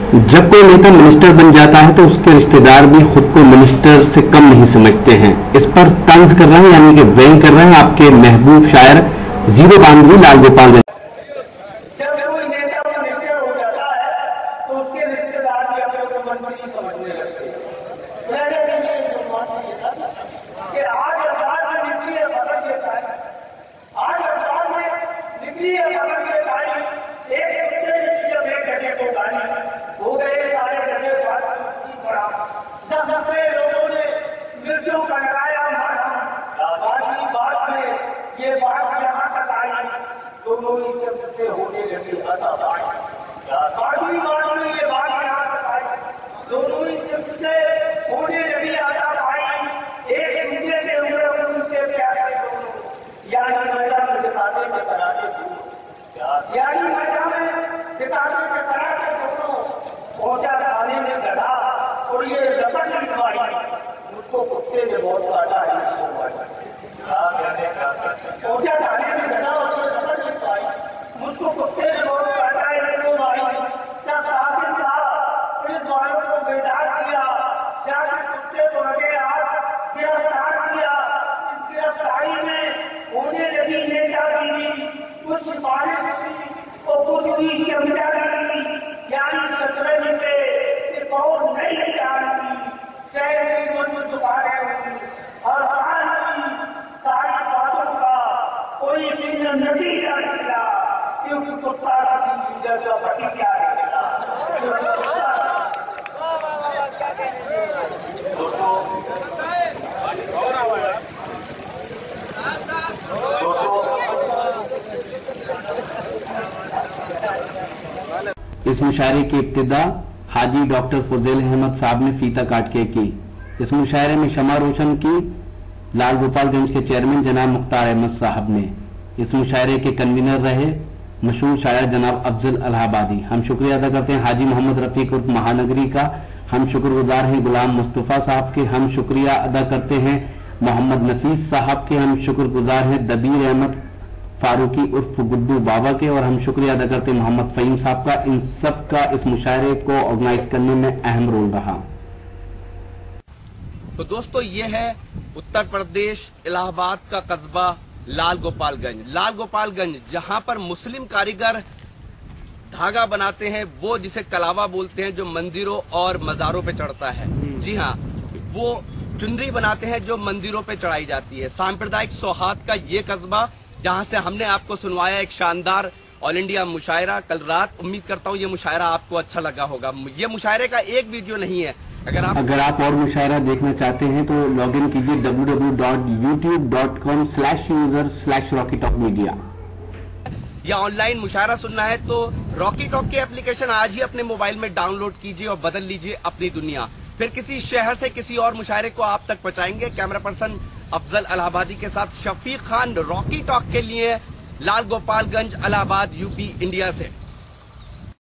जब कोई नेता मिनिस्टर बन जाता है तो उसके रिश्तेदार भी खुद को मिनिस्टर से कम नहीं समझते हैं। इस पर तंज कर रहे हैं, यानी कि व्यंग कर रहे हैं आपके महबूब शायर जीरो बांधवी लाल गोपाल। जब कोई नेता मिनिस्टर हो जाता है तो उसके रिश्तेदार भी अपने को मंत्री समझने लगते हैं। कि आज अखबार में निकली है खबर ये तारीख, आज अखबार में निकली है खबर ये तारीख, एक कुत्ते ने जब एक गधे को गाली हो गए सारे गधे पड़ा, सबसे लोगों ने मिर्चों का लगाया मारा। बाकी बात में ये बात यहाँ तक आई दोनों ही शब्द से होने लगी हताबाई। बाकी बात में ये बात यहाँ तक आई दोनों ही शब्द से होने लगी हताबाई। एक दूसरे के ऊपर उनके प्यारे दोनों, यानी मैदान में दिखाते के कराते दोनों, यानी मैदान में दिखाते के कराते दोनों। पहुंचा खाने में गधा और ये लपट लिखवाई, मुझको कुत्ते ने बहुत काटा है इसको पहुंचा खाने में गधा और ये लपट लिखवाई, मुझको कुत्ते ने बहुत काटा है इसको भाई। सब आखिर था पुलिस वालों को बेदार किया, जाकर कुत्ते को लगे हाथ गिरफ्तार किया। इस गिरफ्तारी में होने लगी नेतागिरी, कुछ सिफारिश और कुछ हुई चमचागिरी, यानी सत्रह पे एक और नई जानी शहर की मन दुकानें हुई। और सारी बातों का कोई चिन्ह नतीजा निकला, क्योंकि कुत्ता किसी लीडर का भतीजा निकला। इस मुशायरे की इब्तिदा हाजी डॉक्टर फुजैल अहमद साहब ने फीता काट के की। इस मुशायरे में शमा रोशन की लाल गोपालगंज के चेयरमैन जनाब मुख्तार अहमद साहब ने। इस मुशायरे के कन्वीनर रहे मशहूर शायर जनाब अफजल इलाहाबादी। हम शुक्रिया अदा करते हैं हाजी मोहम्मद रफीक उर्फ महानगरी का। हम शुक्रगुजार हैं गुलाम मुस्तफा साहब के। हम शुक्रिया अदा करते हैं मोहम्मद नफीस साहब के। हम शुक्रगुजार हैं दबीर अहमद फारूकी उर्फ गुड्डू बाबा के। और हम शुक्रिया अदा करते हैं मोहम्मद फहीम साहब का। इन सब का इस मुशायरे को ऑर्गेनाइज करने में अहम रोल रहा। तो दोस्तों, ये है उत्तर प्रदेश इलाहाबाद का कस्बा लाल गोपालगंज। लाल गोपालगंज जहां पर मुस्लिम कारीगर धागा बनाते हैं, वो जिसे कलावा बोलते हैं, जो मंदिरों और मजारों पे चढ़ता है। जी हाँ, वो चुनरी बनाते हैं जो मंदिरों पे चढ़ाई जाती है। सांप्रदायिक सौहार्द का ये कस्बा जहां से हमने आपको सुनवाया एक शानदार ऑल इंडिया मुशायरा कल रात। उम्मीद करता हूँ ये मुशायरा आपको अच्छा लगा होगा। ये मुशायरे का एक वीडियो नहीं है। अगर आप और मुशायरा देखना चाहते हैं तो लॉग इन कीजिए www.youtube.com/user/rockytalkmedia। या ऑनलाइन मुशायरा सुनना है तो रॉकी टॉक की एप्लीकेशन आज ही अपने मोबाइल में डाउनलोड कीजिए और बदल लीजिए अपनी दुनिया। फिर किसी शहर से किसी और मुशायरे को आप तक पहुंचाएंगे। कैमरा पर्सन अफजल इलाहाबादी के साथ शफीक खान, रॉकी टॉक के लिए लाल गोपालगंज, इलाहाबाद, यूपी, इंडिया से।